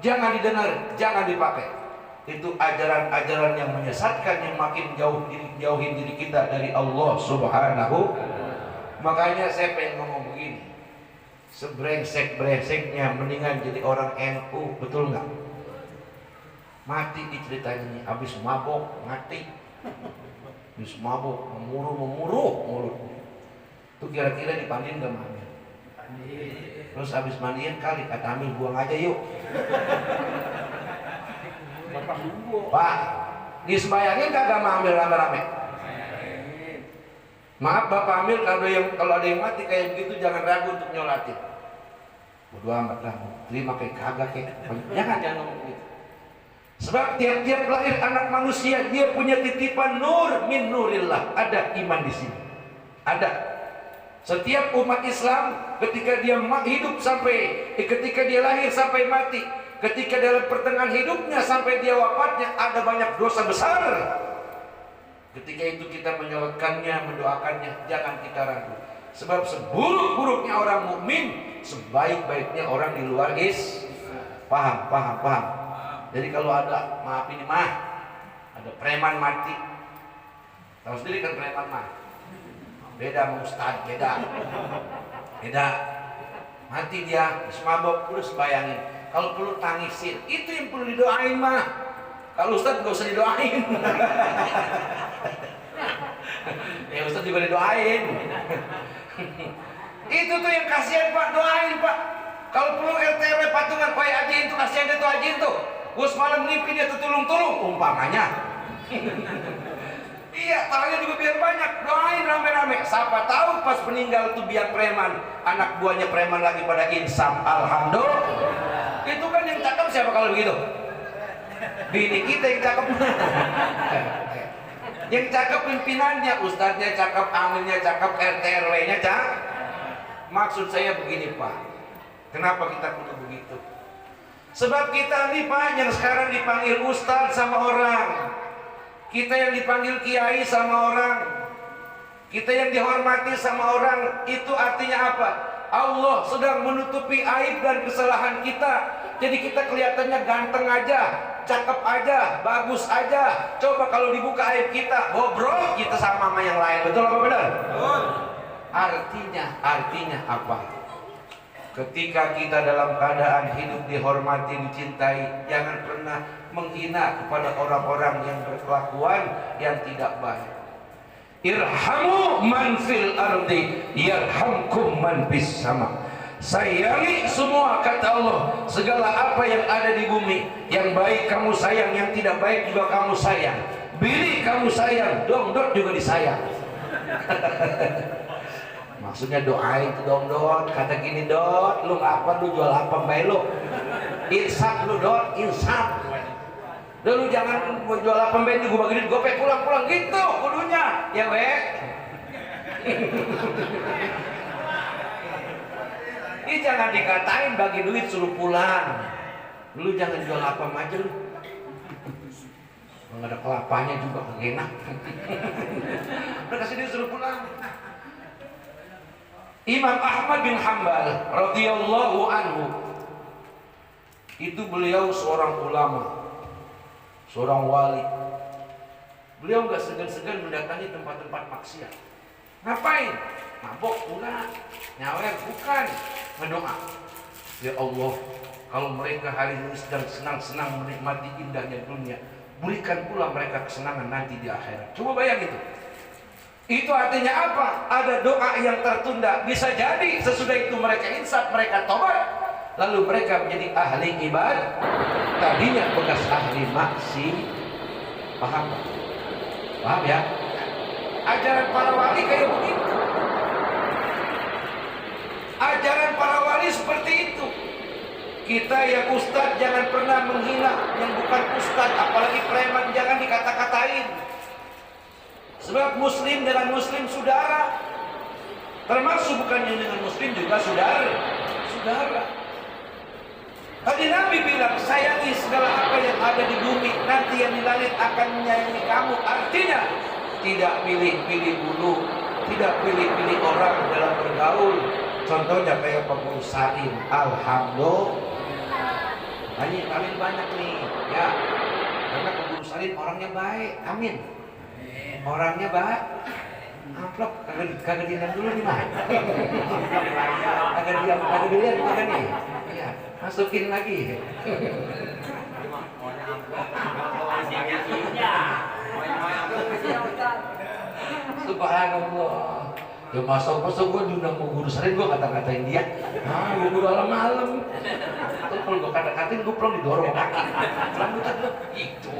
jangan didengar, jangan dipakai. Itu ajaran-ajaran yang menyesatkan, yang makin jauhin diri kita dari Allah Subhanahu. Makanya saya pengen ngomong begini, sebrengsek-brengseknya mendingan jadi orang NU, betul nggak? Mati diceritanya nih, habis mabok mati, habis mabok memuruh mulut. Itu kira-kira dipandiin gak Amil? Terus habis mandiin kali kata Amil, buang aja yuk. Pak, disembayangin kagak sama Amil rame-rame? Maaf Bapak Amil, kalau ada yang mati kayak begitu jangan ragu untuk nyolatin. Bodo amat lah, terima kayak kagak kayak. Jangan ngomong gitu. Sebab tiap-tiap lahir anak manusia dia punya titipan nur min nurillah. Ada iman di sini. Ada. Setiap umat Islam ketika dia hidup ketika dia lahir sampai mati, ketika dalam pertengahan hidupnya sampai dia wafatnya ada banyak dosa besar. Ketika itu kita menyolotkannya, mendoakannya, jangan kita ragu. Sebab seburuk-buruknya orang mukmin, sebaik-baiknya orang di luar paham. Jadi kalau ada, maaf ini mah, ada preman mati, tahu sendiri kan preman mah, beda sama ustad, beda, mati dia, semabok, udah sembayangin, kalau perlu tangisin, itu yang perlu didoain mah. Kalau ustad nggak usah didoain. Ya ustad juga didoain. Itu tuh yang kasihan Pak, doain Pak. Kalau perlu RT RW patungan, woi ajiin tuh, kasihan dia tuh, ajiin tuh. Gue semalam mimpi dia tertulung-tulung, umpamanya. Iya, tangannya juga biar banyak, doain rame-rame. Siapa tahu pas meninggal tuh biar preman, anak buahnya preman lagi pada insaf, alhamdulillah. Itu kan yang cakep siapa kalau begitu? Bini kita yang cakep. Yang cakep pimpinannya, ustadznya cakep, amilnya cakep, RT RW-nya cakep. Maksud saya begini Pak, kenapa kita kudu begitu? Sebab kita nih Pak yang sekarang dipanggil ustadz sama orang, kita yang dipanggil kiai sama orang, kita yang dihormati sama orang, itu artinya apa? Allah sedang menutupi aib dan kesalahan kita. Jadi kita kelihatannya ganteng aja, cakep aja, bagus aja. Coba kalau dibuka aib kita, bobrok kita sama yang lain. Betul apa benar? Betul. Artinya apa? Ketika kita dalam keadaan hidup dihormati, dicintai, jangan pernah menghina kepada orang-orang yang berkelakuan yang tidak baik. Irhamu man fil ardi yarhamkum man fis sama. Sayangi semua, kata Allah, segala apa yang ada di bumi. Yang baik kamu sayang, yang tidak baik juga kamu sayang. Bini kamu sayang, dong-dot juga disayang. Maksudnya doain itu dong Dot, kata gini Dot, lu apa, lu jual apa mbak lu? Insaf lu Dot, insaf. Lu jangan jual apa mbak, gue bagi duit gopek pulang-pulang gitu kudunya, ya wek. Ini jangan dikatain bagi duit suruh pulang. Lu jangan jual apa aja lu. Nggak ada kelapanya juga enak. Udah kasih dia suruh pulang. Imam Ahmad bin Hanbal radhiyallahu anhu itu beliau seorang ulama, seorang wali. Beliau nggak segan-segan mendatangi tempat-tempat maksiat. Ngapain? Mabok enggak, nyawer bukan, berdoa. Ya Allah, kalau mereka hari ini sedang senang-senang menikmati indahnya dunia, berikan pula mereka kesenangan nanti di akhirat. Coba bayang itu. Itu artinya apa? Ada doa yang tertunda. Bisa jadi sesudah itu mereka insaf, mereka tobat, lalu mereka menjadi ahli ibadah. Tadinya bekas ahli maksiat. Paham? Paham ya? Ajaran para wali kayak begitu. Ajaran para wali seperti itu. Kita yang ustadz jangan pernah menghina yang bukan ustadz, apalagi preman jangan dikata-katain. Sebab muslim dengan muslim saudara, termasuk bukan yang dengan muslim juga saudara. Tadi Nabi bilang, sayangi segala apa yang ada di bumi, nanti yang di langit akan menyayangi kamu. Artinya tidak pilih-pilih bulu, tidak pilih-pilih orang dalam bergaul. Contohnya kayak pengurus Salim, alhamdulillah. Banyak paling banyak nih, ya. Karena pengurus Salim orangnya baik, amin. Orangnya baik. Amplop kagak dilihat dulu nih mah. Kagak dilihat makanya. Ya, masukin lagi. Subhanallah. Ya masa gue diundang mau guru Salim, gue kata-katain dia. Gue guru malam-malam. Terus kalau gue kata-katain, gue pulang didorong kaki. Rambutan gue gitu.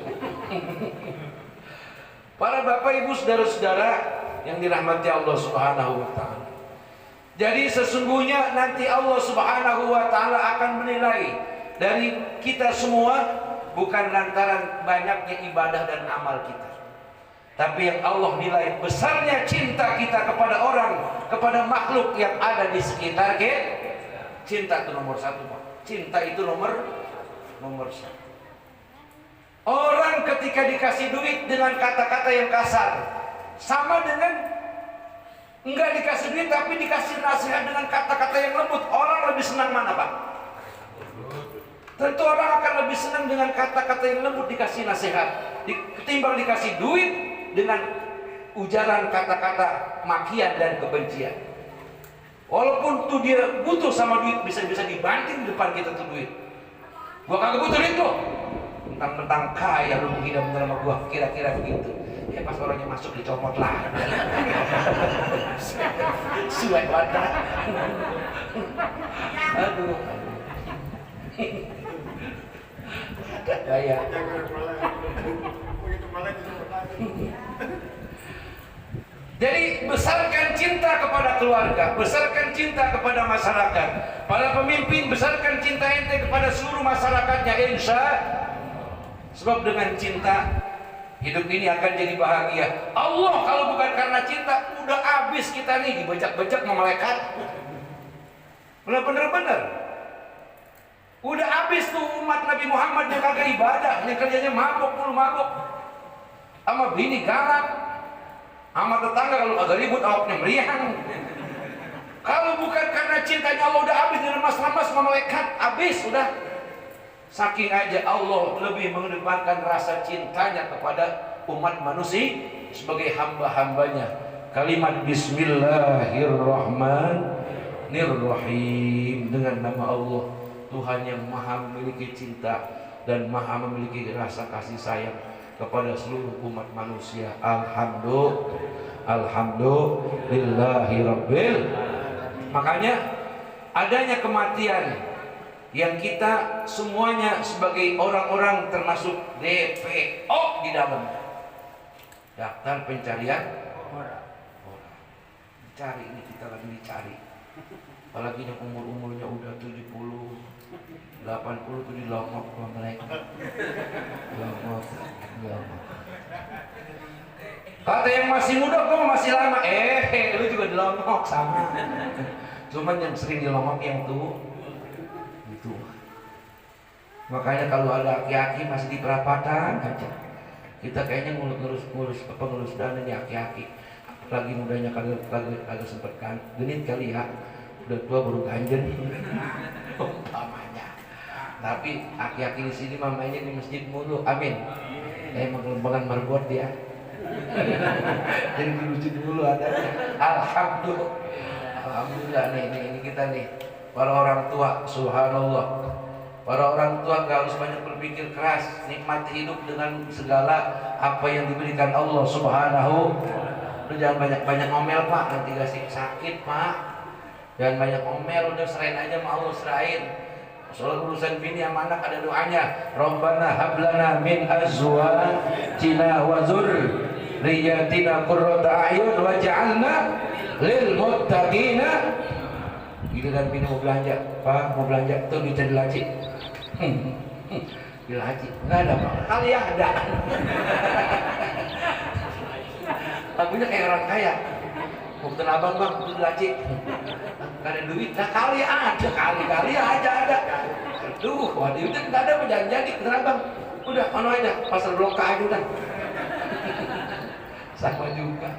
Para bapak ibu saudara-saudara yang dirahmati Allah Subhanahu wa ta'ala. Jadi sesungguhnya nanti Allah Subhanahu wa ta'ala akan menilai dari kita semua bukan lantaran banyaknya ibadah dan amal kita, tapi yang Allah nilai besarnya cinta kita kepada orang, kepada makhluk yang ada di sekitar kita. Cinta itu nomor satu, Pak. Cinta itu nomor satu. Orang ketika dikasih duit dengan kata-kata yang kasar, sama dengan enggak dikasih duit tapi dikasih nasihat dengan kata-kata yang lembut, orang lebih senang mana, Pak? Tentu orang akan lebih senang dengan kata-kata yang lembut dikasih nasihat ketimbang dikasih duit dengan ujaran kata-kata makian dan kebencian. Walaupun tuh dia butuh sama duit, bisa-bisa dibanting di depan kita tuh duit. Gua kagak butuh duit lo. Tentang kaya lu menghina bener sama gua, kira-kira begitu. Ya pas orangnya masuk dicomot lah. Suai wadah. Aduh. Ada gaya. Jadi besarkan cinta kepada keluarga, besarkan cinta kepada masyarakat. Para pemimpin besarkan cinta ente kepada seluruh masyarakatnya, insya. Sebab dengan cinta hidup ini akan jadi bahagia. Allah kalau bukan karena cinta, udah habis kita nih dibejak-bejak sama malaikat. Bener-bener. Udah habis tuh umat Nabi Muhammad yang kagak ibadah, yang kerjanya mabok mulu mabok. Sama bini galak, sama tetangga kalau agak ribut awaknya meriang. Kalau bukan karena cintanya Allah udah habis diremas-remas sama malaikat, habis udah. Saking aja Allah lebih mengedepankan rasa cintanya kepada umat manusia sebagai hamba-hambanya. Kalimat Bismillahirrahmanirrahim, dengan nama Allah, Tuhan yang maha memiliki cinta dan maha memiliki rasa kasih sayang kepada seluruh umat manusia. Alhamdulillahirabbil. Makanya adanya kematian yang kita semuanya sebagai orang-orang termasuk DPO di dalam daftar pencarian orang. Dicari, ini kita lagi dicari. Apalagi yang umurnya udah 70, 80 tuh dilongok sama mereka. Longok. Kata yang masih muda, kok masih lama. Lu juga dilongok sama. Cuman yang sering dilongok yang tuh. Itu. Makanya kalau ada aki-aki masih di perapatan aja, kita kayaknya ngurus dana nih aki-aki. Apalagi mudanya kagak sempet kan genit kali ya, udah tua baru ganjen umpamanya. Tapi aki-aki di sini mamanya di masjid mulu, amin. Emang lembangan marbot dia. Jadi di masjid mulu ada. Alhamdulillah nih kita nih. Para orang tua, subhanallah. Para orang tua gak harus banyak berpikir keras, nikmati hidup dengan segala apa yang diberikan Allah subhanahu. Lu jangan banyak-banyak ngomel, Pak, nanti gak sakit, Pak. Jangan banyak ngomel, udah serahin aja sama Allah, serahin. Soal urusan bini sama anak ada doanya. Rabbana hablana min azwajina wa dzurriyyatina qurrata a'yun waj'alna lil muttaqina. Gitu kan bini mau belanja, Pak mau belanja tuh duitnya di laci. Di laci nggak ada, Pak. Kali ada. Lagunya kayak orang kaya. Mau ke abang, Bang, itu di laci. Nggak ada duit, nah kali ada, kali aja ada. Aduh, waduh itu nggak ada, jangan jadi ke abang. Udah, mana aja, pasar blok aja udah. Sama juga.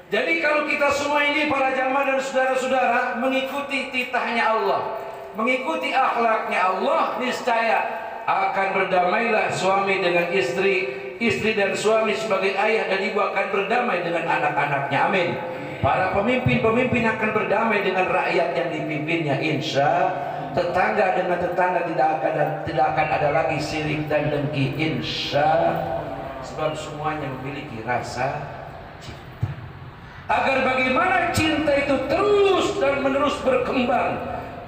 Jadi kalau kita semua ini para jamaah dan saudara-saudara mengikuti titahnya Allah, mengikuti akhlaknya Allah, niscaya akan berdamailah suami dengan istri, istri dan suami sebagai ayah dan ibu akan berdamai dengan anak-anaknya. Amin. Para pemimpin-pemimpin akan berdamai dengan rakyat yang dipimpinnya, insya. Tetangga dengan tetangga tidak akan ada lagi sirik dan dengki, insya. Sebab semuanya memiliki rasa cinta. Agar bagaimana cinta itu terus dan menerus berkembang,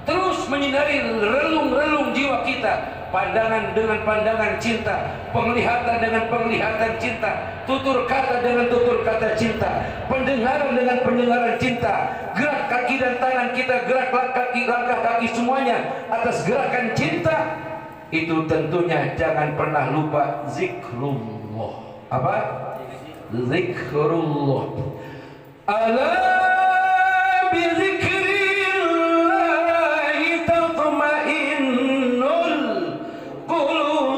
terus menyinari relung-relung jiwa kita. Pandangan dengan pandangan cinta, penglihatan dengan penglihatan cinta, tutur kata dengan tutur kata cinta, pendengaran dengan pendengaran cinta, gerak kaki dan tangan kita, gerak langkah kaki semuanya atas gerakan cinta. Itu tentunya jangan pernah lupa zikrullah. Apa? Zikrullah. Ala bi zikrillahi tatma'innul qulub.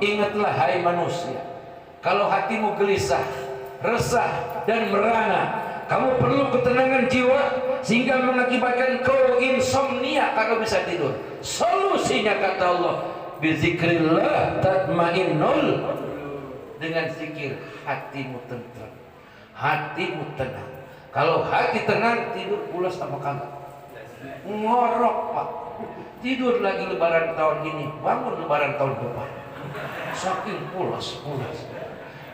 Ingatlah hai manusia, kalau hatimu gelisah, resah dan merana, kamu perlu ketenangan jiwa sehingga mengakibatkan kau insomnia kalau bisa tidur. Solusinya kata Allah, bizikrillah tatmainnul, dengan zikir hatimu tenang, hatimu tenang. Kalau hati tenang, tidur pulas apa kagak? Ngorok pak, tidur lagi lebaran tahun ini, bangun lebaran tahun depan, saking pulas.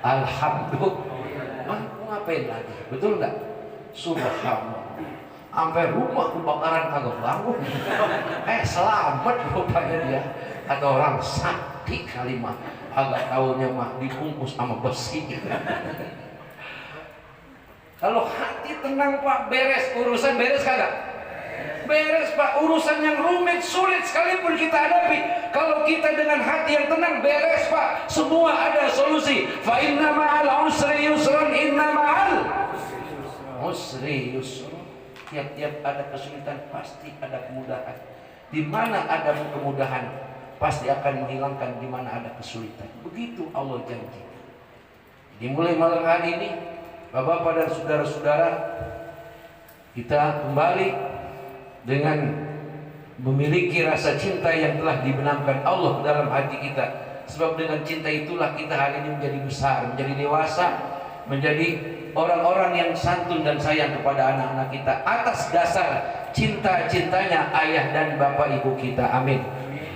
Alhamdulillah, ngapain lagi? Betul nggak? Subhanallah, sampai rumah kebakaran kagak bangun. Selamat rupanya dia. Kata orang sakti kali mah, agak taunya mah dibungkus sama besi. Kalau hati tenang pak, beres urusan, beres kagak? Beres pak, urusan yang rumit sulit sekalipun kita hadapi, kalau kita dengan hati yang tenang, beres pak, semua ada solusi. Fa inna ma'al usri yusran, inna ma'al usri yusran. Tiap-tiap ada kesulitan pasti ada kemudahan. Di mana ada kemudahan pasti akan menghilangkan di mana ada kesulitan. Begitu Allah janji. Dimulai malam hari ini, Bapak-bapak dan saudara-saudara, kita kembali dengan memiliki rasa cinta yang telah dibenamkan Allah dalam hati kita. Sebab dengan cinta itulah kita hari ini menjadi besar, menjadi dewasa, menjadi orang-orang yang santun dan sayang kepada anak-anak kita atas dasar cinta-cintanya ayah dan bapak ibu kita. Amin.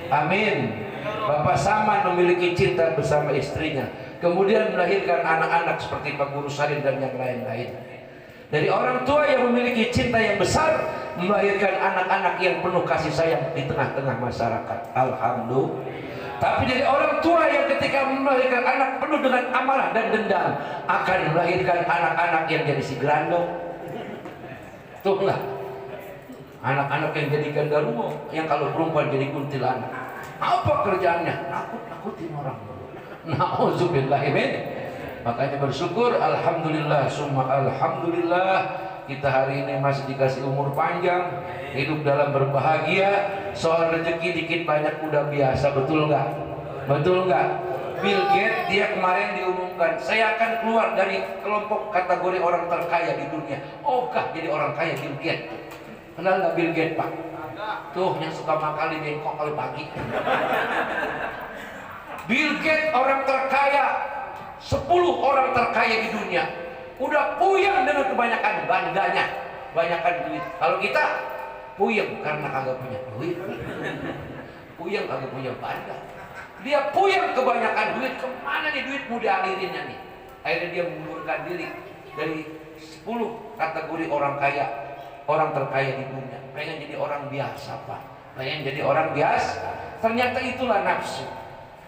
Amin. Bapak Saman memiliki cinta bersama istrinya, kemudian melahirkan anak-anak seperti Pak Guru Salim dan yang lain-lain. Dari orang tua yang memiliki cinta yang besar, melahirkan anak-anak yang penuh kasih sayang di tengah-tengah masyarakat. Alhamdulillah. Tapi dari orang tua yang ketika melahirkan anak penuh dengan amarah dan dendam, akan melahirkan anak-anak yang jadi si gerandong. Tuh lah, anak-anak yang jadi genderuwo, yang kalau perempuan jadi kuntilanak. Apa kerjaannya? Nakut-nakutin orang. Nauzubillahimin. Makanya bersyukur, alhamdulillah, summa alhamdulillah, kita hari ini masih dikasih umur panjang, hidup dalam berbahagia. Soal rezeki dikit banyak udah biasa, betul nggak? Betul nggak? Bill Gates dia kemarin diumumkan, saya akan keluar dari kelompok kategori orang terkaya di dunia. Oh kah jadi orang kaya Bill Gates? Kenal nggak Bill Gates pak? Tuh yang suka makan di bengkok kali pagi. Bill Gates orang terkaya, 10 orang terkaya di dunia. Udah puyeng dengan kebanyakan bangganya, banyakan duit. Kalau kita puyeng karena kagak punya duit, puyeng kagak punya bangga. Dia puyeng kebanyakan duit, kemana nih duit mau dialirinnya nih? Akhirnya dia mengundurkan diri dari 10 kategori orang kaya, orang terkaya di dunia. Pengen jadi orang biasa pak, pengen jadi orang biasa. Ternyata itulah nafsu.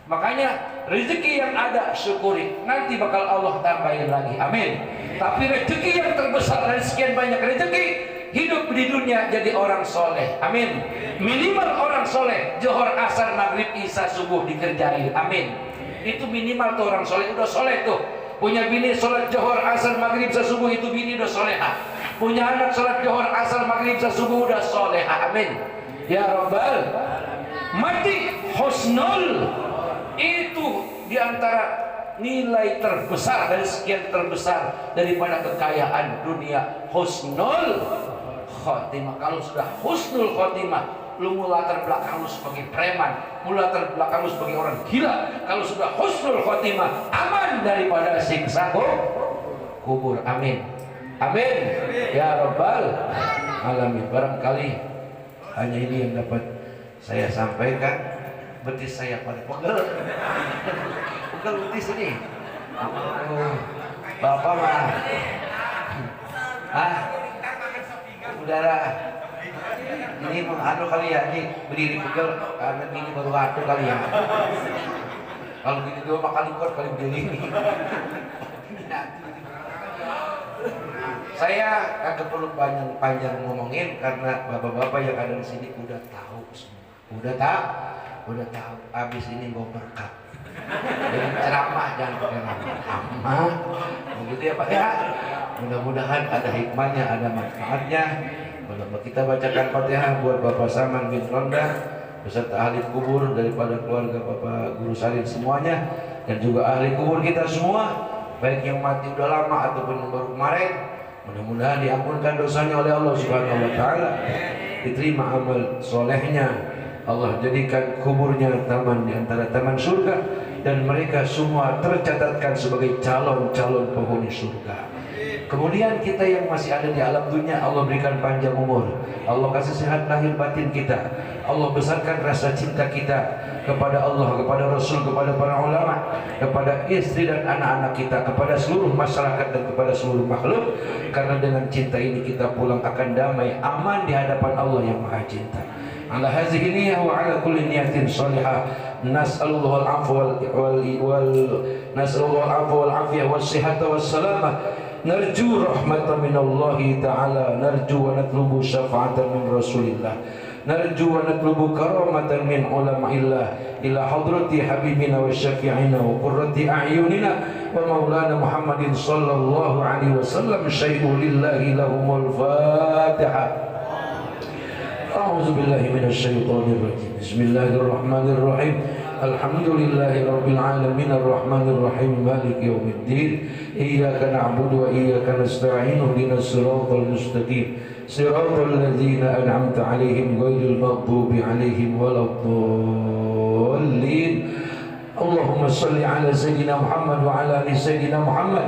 Makanya rezeki yang ada syukuri, nanti bakal Allah tambahin lagi. Amin. Tapi rezeki yang terbesar dari sekian banyak rezeki, hidup di dunia jadi orang soleh. Amin. Minimal orang soleh, Johor, asar, maghrib, isya, subuh dikerjain. Amin. Itu minimal tuh orang soleh, udah soleh tuh. Punya bini sholat Johor, asar, maghrib, isya, subuh, itu bini udah solehah. Punya anak sholat Johor, asar, maghrib, isya, subuh, udah solehah. Amin. Ya Rabbal. Mati husnul, itu di antara nilai terbesar dari sekian terbesar daripada kekayaan dunia, husnul khotimah. Kalau sudah husnul khotimah, lu mau latar belakang lu sebagai preman, mau latar belakang lu sebagai orang gila, kalau sudah husnul khotimah, aman daripada siksa kubur. Amin, amin ya rabbal alamin. Barangkali hanya ini yang dapat saya sampaikan. Betis saya pada pegel betis ini. Bapak mah udara ini mengadu kali ya, ini berdiri pegel karena ini baru waktu kali ya. Kalau gini dua makan ikut kali berdiri ini. Saya kagak perlu panjang ngomongin karena bapak-bapak yang ada di sini udah tahu semua. Udah tahu. Abis ini mau berkat. Jadi ceramah jangan pakai lama. Begitu ya Pak ya. Mudah-mudahan ada hikmahnya, ada manfaatnya. Kita bacakan Fatihah buat Bapak Saman bin Ronda beserta ahli kubur daripada keluarga Bapak Guru Salim semuanya, dan juga ahli kubur kita semua, baik yang mati udah lama ataupun yang baru kemarin. Mudah-mudahan diampunkan dosanya oleh Allah Subhanahu wa taala, diterima amal solehnya, Allah jadikan kuburnya taman di antara taman surga, dan mereka semua tercatatkan sebagai calon-calon penghuni surga. Kemudian kita yang masih ada di alam dunia, Allah berikan panjang umur, Allah kasih sehat lahir batin kita, Allah besarkan rasa cinta kita kepada Allah, kepada Rasul, kepada para ulama, kepada istri dan anak-anak kita, kepada seluruh masyarakat dan kepada seluruh makhluk. Karena dengan cinta ini kita pulang akan damai, aman di hadapan Allah yang Maha Cinta. Ala hadhihi niyyah wa ala kulli niyatin shalihah. Nas'alullah al-'afwa wal 'afiyah was sihhata was salamah. Narju rahmatan min Allah Ta'ala, narju wa natlubu syafa'atan min Rasulillah, narju wa natlubu karamatan min ulama'illah ila hadrati habibina wa syafi'ina wa qurrati a'yunina wa maulana Muhammadin sallallahu alaihi wasallam. Syai'u lillahi lahumul Fatiha. A'udzu billahi minasy syaithanir rajim. Bismillahirrahmanirrahim. Alhamdulillahi rabbil alamin arrahmanir rahim maliki yaumiddin. Iyyaka na'budu wa iyyaka nasta'in. Ihdinas siratal mustaqim. Siratal ladzina an'amta 'alaihim ghairil maghdubi 'alaihim waladdallin. Allahumma shalli 'ala sayyidina Muhammad wa 'ala ali sayyidina Muhammad.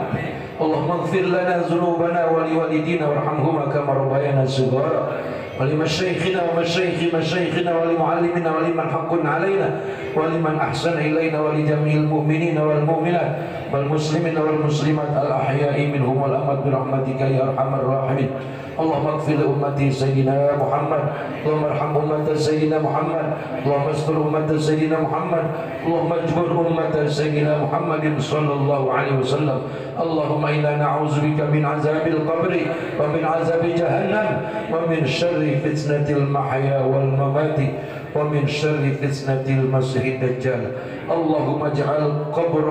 Allahumma ighfir lana dhunubana wa liwalidina warhamhuma kama rabbayana shighara. ولمشايخنا ومشايخ مشايخنا ولمعلمنا ولمن حق علينا ولمن أحسن إلينا ولجميع المؤمنين والمؤمنات والمسلمين والمسلمات الأحياء منهم والأموات برحمتك يا أرحم الراحمين. اللهم اغفر لأمة سيدنا محمد، اللهم ارحم أمة سيدنا محمد، اللهم استر أمة سيدنا محمد، اللهم اجبر أمة سيدنا محمد صلى الله عليه وسلم. اللهم إنا نعوذ بك من عذاب القبر ومن عذاب جهنم ومن شر فتنة المحيا والممات ومن شر فتنة المسيح الدجال. اللهم اجعل قبر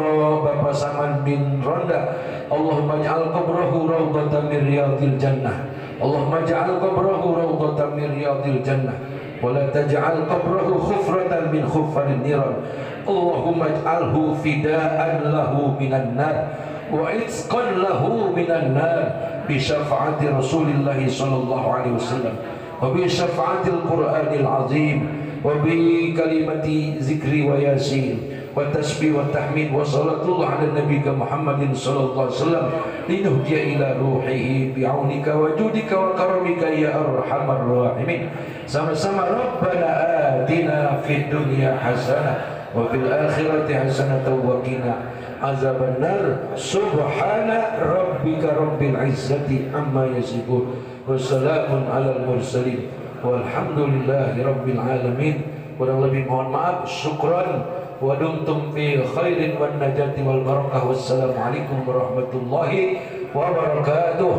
Bapak Saman bin Ronda, Allahumma ij'al qabrahu rawdatan min riyadil jannah. Allahumma ij'al qabrahu rawdatan min riyadil jannah wa la taj'al qabrahu khufratan min khuffarin niran. Allahumma ij'alhu fidaan lahu minan nar wa itqan lahu minan nar bi syafa'ati Rasulillah sallallahu alaihi wasallam wa bi syafa'atil Qur'anil azim wa bi kalimati zikri wa yasin wa tasbih wa tahmid wa salatullah ala nabiyika Muhammadin sallallahu alaihi wasallam linuhdiya ila ruhihi bi'aunika wa judika wa karamika ya arhamar rahimin. Sama-sama Rabbana atina fid dunya hasanah wa fil akhirati hasanah wa qina azaban nar. Subhana rabbika rabbil izzati amma yasifun wa salamun alal mursalin walhamdulillahi rabbil alamin. Kurang lebih mohon maaf, syukran wa dumtum fi khairin wan najati wal barakah. Wassalamualaikum warahmatullahi wabarakatuh.